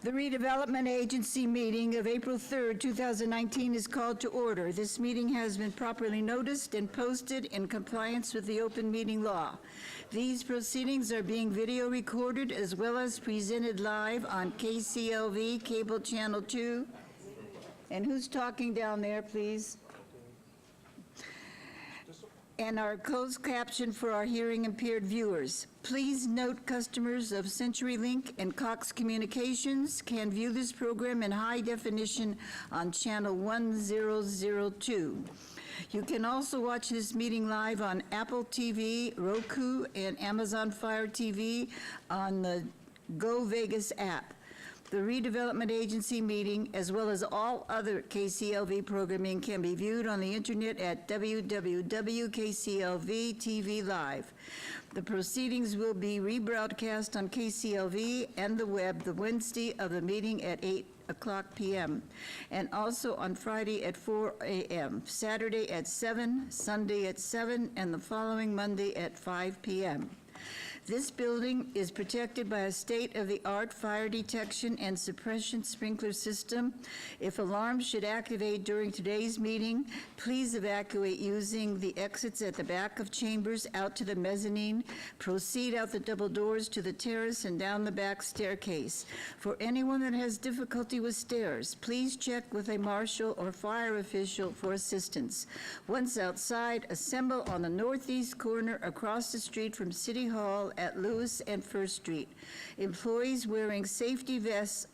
The Redevelopment Agency meeting of April 3rd, 2019 is called to order. This meeting has been properly noticed and posted in compliance with the open meeting law. These proceedings are being video recorded as well as presented live on KCLV Cable Channel 2. And who's talking down there, please? And our closed caption for our hearing impaired viewers. Please note customers of CenturyLink and Cox Communications can view this program in high definition on channel 1002. You can also watch this meeting live on Apple TV, Roku, and Amazon Fire TV on the Go Vegas app. The Redevelopment Agency meeting, as well as all other KCLV programming, can be viewed on the internet at www.kclv.tv Live. The proceedings will be rebroadcast on KCLV and the web the Wednesday of the meeting at 8:00 p.m. and also on Friday at 4 a.m., Saturday at 7, Sunday at 7, and the following Monday at 5 p.m. This building is protected by a state-of-the-art fire detection and suppression sprinkler system. If alarms should activate during today's meeting, please evacuate using the exits at the back of chambers out to the mezzanine. Proceed out the double doors to the terrace and down the back staircase. For anyone that has difficulty with stairs, please check with a marshal or fire official for assistance. Once outside, assemble on the northeast corner across the street from City Hall at Lewis and First Street. Employees wearing safety vests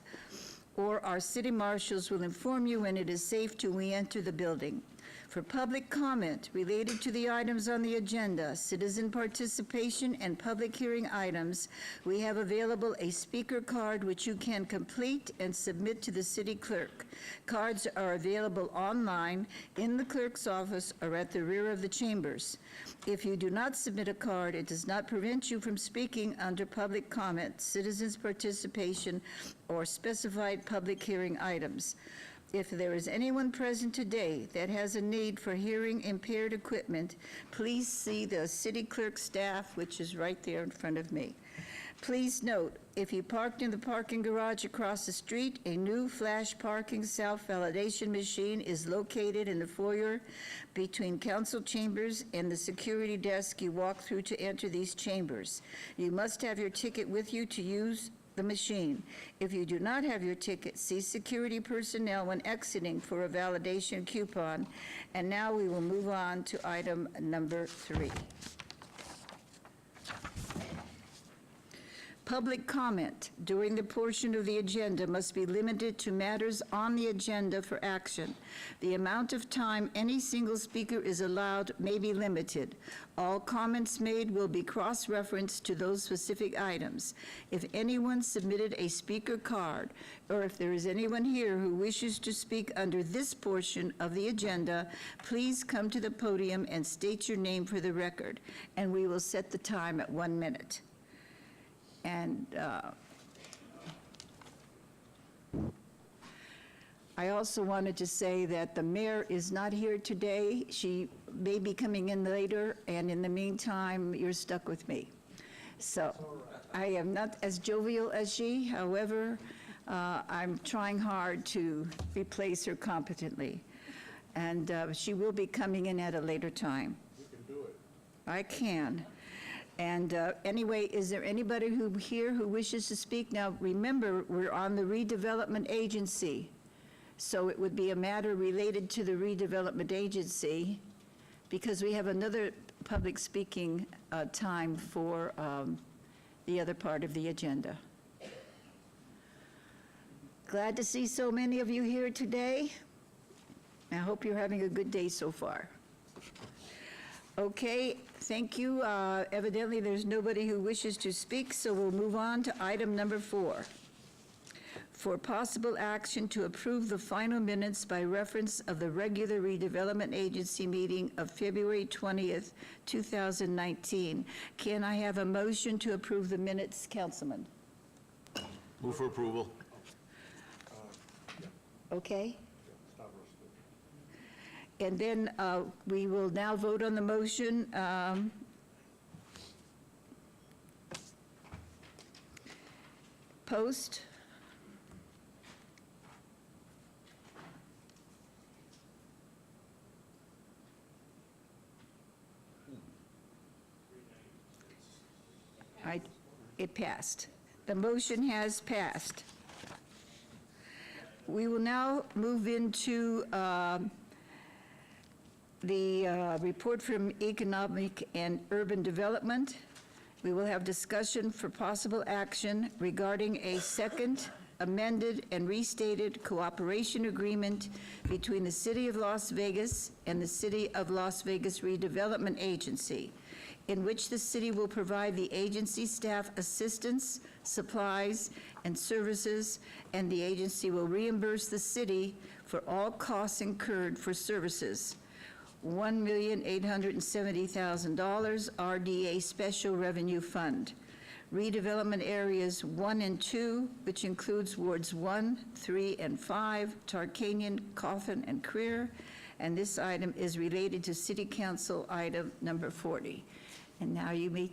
or our city marshals will inform you when it is safe to re-enter the building. For public comment related to the items on the agenda, citizen participation, and public hearing items, we have available a speaker card which you can complete and submit to the city clerk. Cards are available online, in the clerk's office, or at the rear of the chambers. If you do not submit a card, it does not prevent you from speaking under public comment, citizens participation, or specified public hearing items. If there is anyone present today that has a need for hearing impaired equipment, please see the city clerk staff, which is right there in front of me. Please note, if you parked in the parking garage across the street, a new flash parking self-validation machine is located in the foyer between council chambers and the security desk you walk through to enter these chambers. You must have your ticket with you to use the machine. If you do not have your ticket, see security personnel when exiting for a validation coupon. And now we will move on to item number 3. Public comment during the portion of the agenda must be limited to matters on the agenda for action. The amount of time any single speaker is allowed may be limited. All comments made will be cross-referenced to those specific items. If anyone submitted a speaker card, or if there is anyone here who wishes to speak under this portion of the agenda, please come to the podium and state your name for the record, and we will set the time at 1 minute. And I also wanted to say that the mayor is not here today. She may be coming in later, and in the meantime, you're stuck with me. So I am not as jovial as she, however, I'm trying hard to replace her competently. And she will be coming in at a later time. You can do it. I can. And anyway, is there anybody here who wishes to speak? Now, remember, we're on the Redevelopment Agency, so it would be a matter related to the Redevelopment Agency, because we have another public speaking time for the other part of the agenda. Glad to see so many of you here today. I hope you're having a good day so far. Okay, thank you. Evidently, there's nobody who wishes to speak, so we'll move on to item number 4. For possible action to approve the final minutes by reference of the regular Redevelopment Agency meeting of February 20th, 2019. Can I have a motion to approve the minutes, Councilman? Move for approval. Okay. And then we will now vote on the motion. Post. It passed. The motion has passed. We will now move into the report from Economic and Urban Development. We will have discussion for possible action regarding a second amended and restated cooperation agreement between the City of Las Vegas and the City of Las Vegas Redevelopment Agency, in which the city will provide the agency staff assistance, supplies, and services, and the agency will reimburse the city for all costs incurred for services. $1,870,000 RDA Special Revenue Fund. Redevelopment Areas 1 and 2, which includes Wards 1, 3, and 5, Tarkanian, Coffin, and Creer. And this item is related to City Council item number 40. And now you may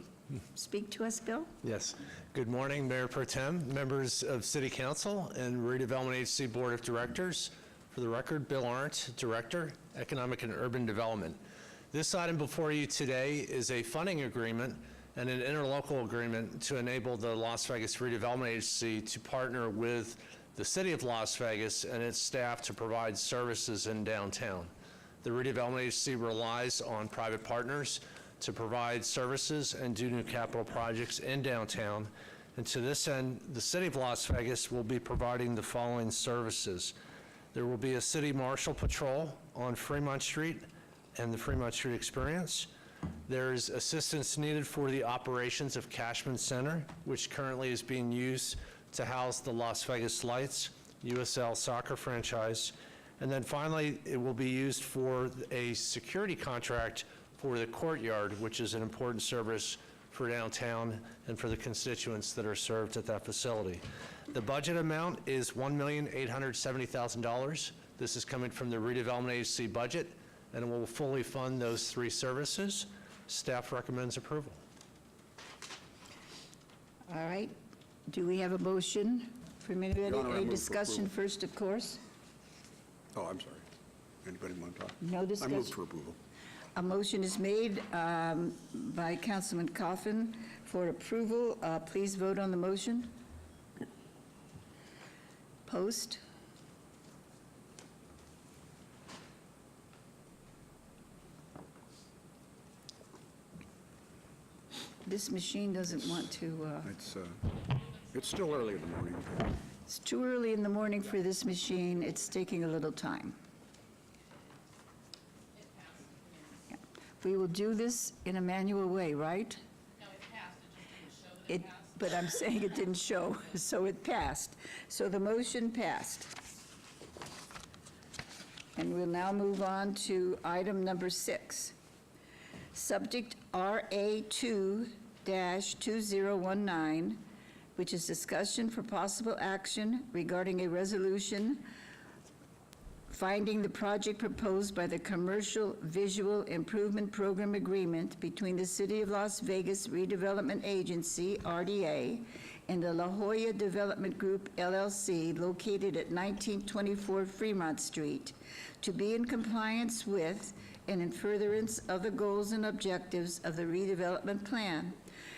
speak to us, Bill? Yes. Good morning, Mayor Pro Tem, members of City Council, and Redevelopment Agency Board of Directors. For the record, Bill Arndt, Director, Economic and Urban Development. This item before you today is a funding agreement and an interlocal agreement to enable the Las Vegas Redevelopment Agency to partner with the City of Las Vegas and its staff to provide services in downtown. The Redevelopment Agency relies on private partners to provide services and do new capital projects in downtown. And to this end, the City of Las Vegas will be providing the following services. There will be a city marshal patrol on Fremont Street and the Fremont Street Experience. There's assistance needed for the operations of Cashman Center, which currently is being used to house the Las Vegas Lights, USL soccer franchise. And then finally, it will be used for a security contract for the courtyard, which is an important service for downtown and for the constituents that are served at that facility. The budget amount is $1,870,000. This is coming from the Redevelopment Agency budget, and it will fully fund those three services. Staff recommends approval. All right. Do we have a motion from anybody? Your Honor, I Any move for discussion approval. first, of course? Oh, I'm sorry. Anybody want to talk? No discussion. I move for approval. A motion is made by Councilman Coffin for approval. Please vote on the motion. Post. This machine doesn't want to, It's still early in the morning. it's too early in the morning for this machine. It's taking a little time. Yeah. We will do this in a manual way, right? No, it passed, it just didn't show that it passed. But I'm saying it didn't show, so it passed. So the motion passed. And we'll now move on to item number 6. Subject RA2-2019, which is discussion for possible action regarding a resolution finding the project proposed by the Commercial Visual Improvement Program Agreement between the City of Las Vegas Redevelopment Agency, RDA, and the La Jolla Development Group, LLC, located at 1924 Fremont Street, to be in compliance with and in furtherance of the goals and objectives of the redevelopment plan,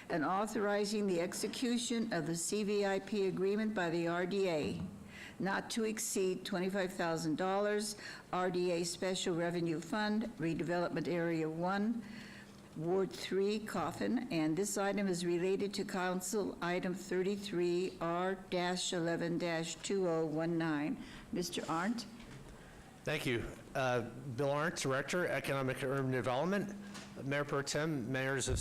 and authorizing the execution of the CVIP agreement by the RDA, not to exceed $25,000, RDA Special Revenue Fund, Redevelopment Area 1, Ward 3, Coffin, and this item is related to Council Item 33, R-11-2019. Mr. Arndt? Thank you. Bill Arndt, Director, Economic and Urban Development. Mayor Pro Tem, members of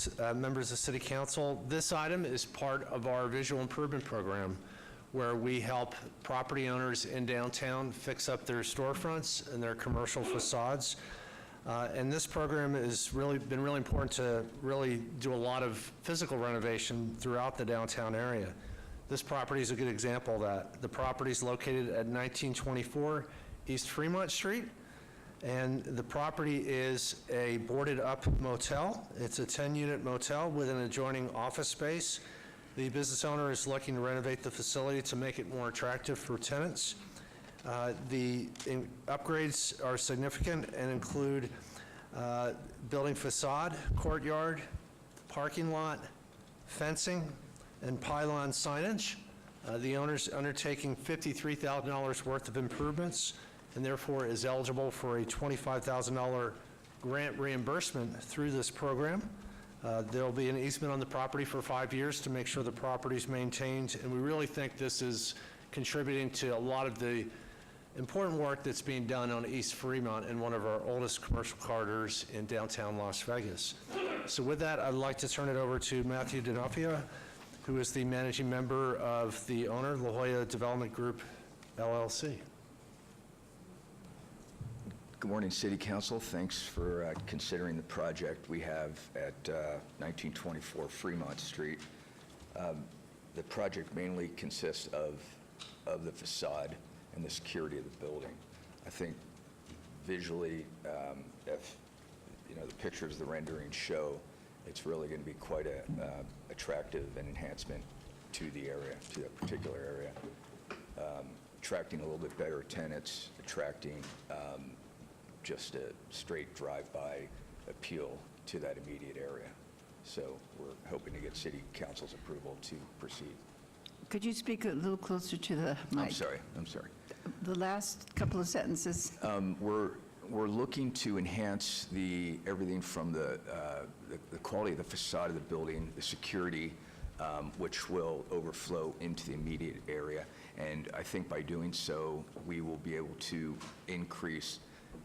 City Council, this item is part of our visual improvement program, where we help property owners in downtown fix up their storefronts and their commercial facades. And this program has been really important to really do a lot of physical renovation throughout the downtown area. This property is a good example of that. The property is located at 1924 East Fremont Street, and the property is a boarded-up motel. It's a 10-unit motel with an adjoining office space. The business owner is looking to renovate the facility to make it more attractive for tenants. The upgrades are significant and include building facade, courtyard, parking lot, fencing, and pylon signage. The owner's undertaking $53,000 worth of improvements and therefore is eligible for a $25,000 grant reimbursement through this program. There'll be an easement on the property for 5 years to make sure the property's maintained, and we really think this is contributing to a lot of the important work that's being done on East Fremont in one of our oldest commercial corridors in downtown Las Vegas. So with that, I'd like to turn it over to Matthew D'Onofrio, who is the managing member of the owner, La Jolla Development Group, LLC. Good morning, City Council. Thanks for considering the project we have at 1924 Fremont Street. The project mainly consists of the facade and the security of the building. I think visually, if the pictures, the renderings show, it's really going to be quite a attractive and enhancement to the area, to that particular area. Attracting a little bit better tenants, attracting just a straight drive-by appeal to that immediate area. So we're hoping to get City Council's approval to proceed. Could you speak a little closer to the mic? I'm sorry. The last couple of sentences. We're looking to enhance everything from the quality of the facade of the building, the security, which will overflow into the immediate area. And I think by doing so, we will be able to increase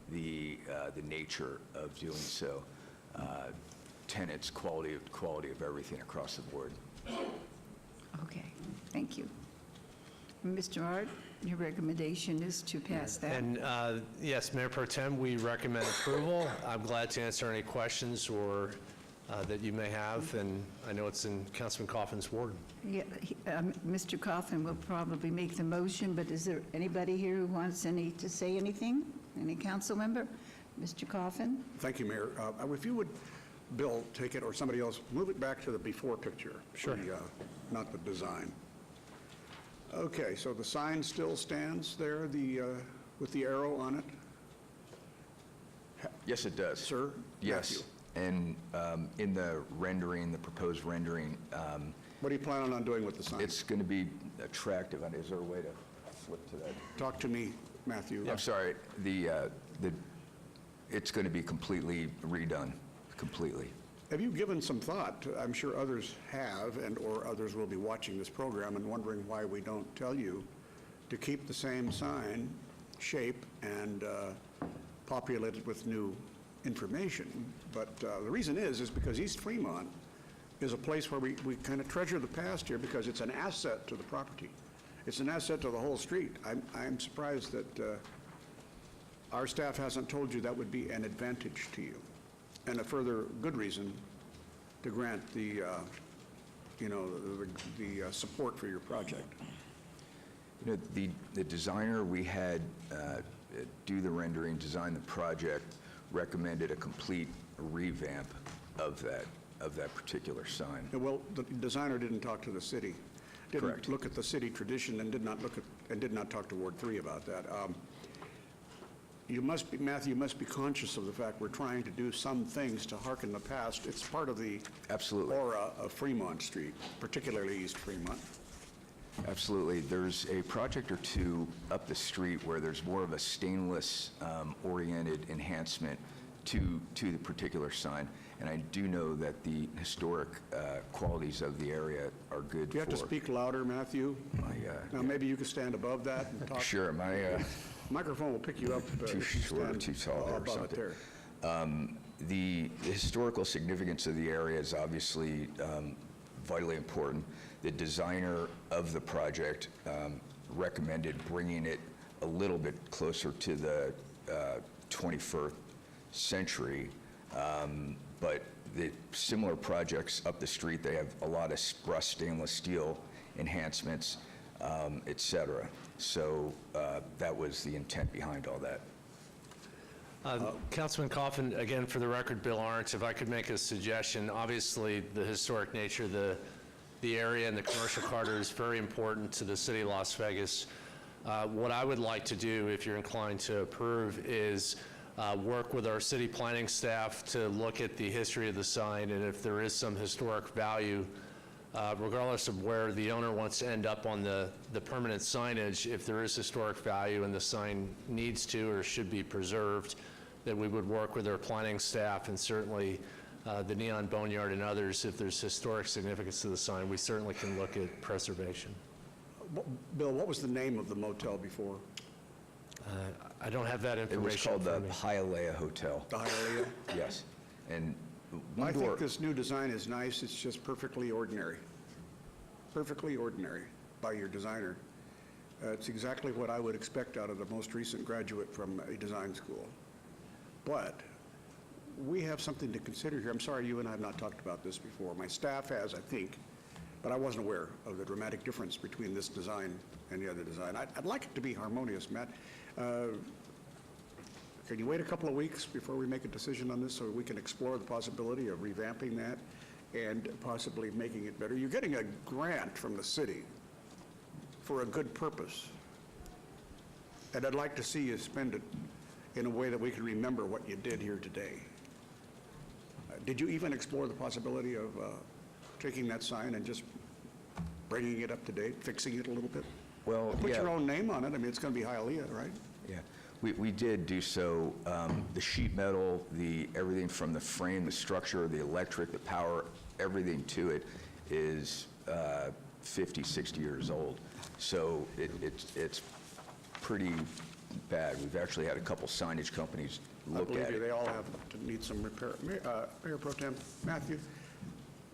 the nature of doing so. Tenants, quality of everything across the board. Okay, thank you. Mr. Art, your recommendation is to pass that? And yes, Mayor Pro Tem, we recommend approval. I'm glad to answer any questions or that you may have, and I know it's in Councilman Coffin's ward. Yeah, Mr. Coffin will probably make the motion, but is there anybody here who wants to say anything? Any council member? Mr. Coffin? Thank you, Mayor. If you would, Bill, take it, or somebody else, move it back to the before picture. Sure. Not the design. Okay, so the sign still stands there, with the arrow on it? Yes, it does. Sir? Yes. Matthew. And in the rendering, the proposed rendering, What are you planning on doing with the sign? it's going to be attractive. And is there a way to flip to that? Talk to me, Matthew. I'm sorry. It's going to be completely redone, completely. Have you given some thought, I'm sure others have, or others will be watching this program and wondering why we don't tell you to keep the same sign, shape, and populate it with new information. But the reason is because East Fremont is a place where we kind of treasure the past here because it's an asset to the property. It's an asset to the whole street. I'm surprised that our staff hasn't told you that would be an advantage to you. And a further good reason to grant the support for your project. The designer we had do the rendering, design the project, recommended a complete revamp of that particular sign. Yeah, well, the designer didn't talk to the city. Correct. Didn't look at the city tradition and did not talk to Ward 3 about that. Matthew, you must be conscious of the fact we're trying to do some things to hearken the past. It's part of the Absolutely. aura of Fremont Street, particularly East Fremont. Absolutely. There's a project or two up the street where there's more of a stainless oriented enhancement to the particular sign. And I do know that the historic qualities of the area are good. Do you have to speak louder, Matthew? Now, maybe you could stand above that and talk. Sure. Microphone will pick you up. Too short or too tall there or above it something. there. The historical significance of the area is obviously vitally important. The designer of the project recommended bringing it a little bit closer to the 21st century, but the similar projects up the street, they have a lot of brushed stainless steel enhancements, et cetera. So that was the intent behind all that. Councilman Coffin, again, for the record, Bill Arndt, if I could make a suggestion, obviously the historic nature of the area and the commercial corridor is very important to the city of Las Vegas. What I would like to do, if you're inclined to approve, is work with our city planning staff to look at the history of the sign, and if there is some historic value regardless of where the owner wants to end up on the permanent signage, if there is historic value and the sign needs to or should be preserved, that we would work with our planning staff and certainly the Neon Boneyard and others. If there's historic significance to the sign, we certainly can look at preservation. Bill, what was the name of the motel before? I don't have that It was information called in the front of me. Hialeah Hotel. The Hialeah? Yes. And I one think door, this new design is nice. It's just perfectly ordinary. Perfectly ordinary by your designer. It's exactly what I would expect out of the most recent graduate from a design school. But we have something to consider here. I'm sorry you and I have not talked about this before. My staff has, I think, but I wasn't aware of the dramatic difference between this design and the other design. I'd like it to be harmonious, Matt. Can you wait a couple of weeks before we make a decision on this so we can explore the possibility of revamping that and possibly making it better? You're getting a grant from the city for a good purpose, and I'd like to see you spend it in a way that we can remember what you did here today. Did you even explore the possibility of taking that sign and just bringing it up to date, fixing it a little bit? well, Put yeah. your own name on it. I mean, it's going to be Hialeah, right? Yeah, we did do so. The sheet metal, everything from the frame, the structure, the electric, the power, everything to it is 50, 60 years old. So it's pretty bad. We've actually had a couple signage companies I look believe at you, it. they all have to need some repair. Mayor Pro Tem, Matthew,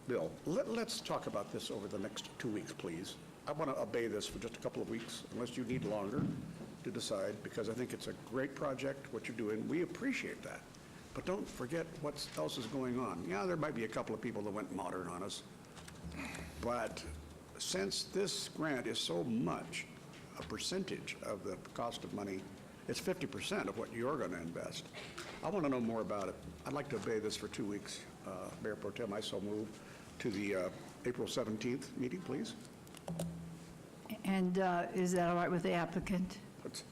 Bill, let's talk about this over the next 2 weeks, please. I want to obey this for just a couple of weeks, unless you need longer to decide, because I think it's a great project, what you're doing. We appreciate that. But don't forget what else is going on. Yeah, there might be a couple of people that went modern on us. But since this grant is so much a percentage of the cost of money, it's 50% of what you're going to invest. I want to know more about it. I'd like to obey this for 2 weeks. Mayor Pro Tem, I so move to the April 17th meeting, please. And is that all right with the applicant? Let's-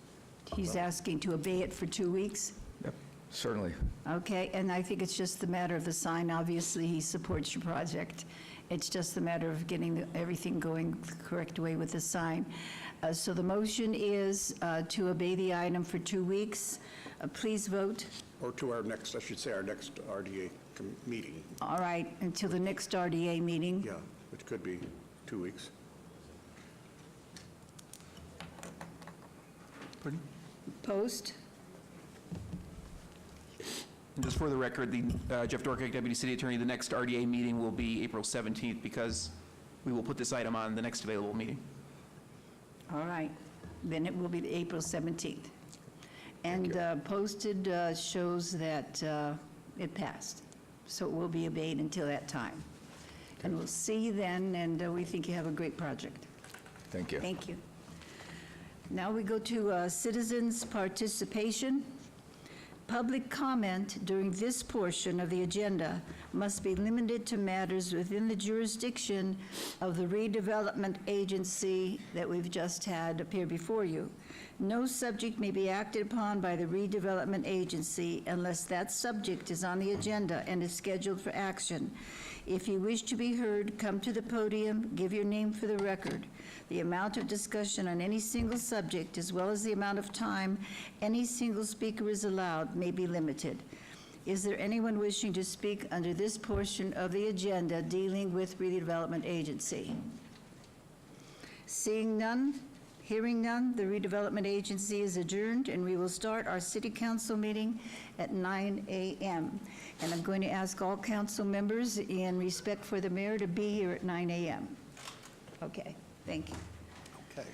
He's asking to obey it for 2 weeks? Yep, certainly. Okay, and I think it's just the matter of the sign. Obviously, he supports your project. It's just a matter of getting everything going the correct way with the sign. So the motion is to obey the item for 2 weeks. Please vote. Or to our next, I should say, our next RDA meeting. All right, until the next RDA meeting. Yeah, which could be 2 weeks. Post. And just for the record, the Jeff Dorkek, Deputy City Attorney, the next RDA meeting will be April 17th because we will put this item on the next available meeting. All right, then it will be April 17th. And posted shows that it passed, so it will be obeyed until that time. And we'll see you then, and we think you have a great project. Thank you. Thank you. Now we go to citizens' participation. Public comment during this portion of the agenda must be limited to matters within the jurisdiction of the redevelopment agency that we've just had appear before you. No subject may be acted upon by the redevelopment agency unless that subject is on the agenda and is scheduled for action. If you wish to be heard, come to the podium, give your name for the record. The amount of discussion on any single subject, as well as the amount of time any single speaker is allowed, may be limited. Is there anyone wishing to speak under this portion of the agenda dealing with redevelopment agency? Seeing none, hearing none, the redevelopment agency is adjourned, and we will start our city council meeting at 9 a.m. And I'm going to ask all council members, in respect for the mayor, to be here at 9 a.m. Okay, thank you. Okay.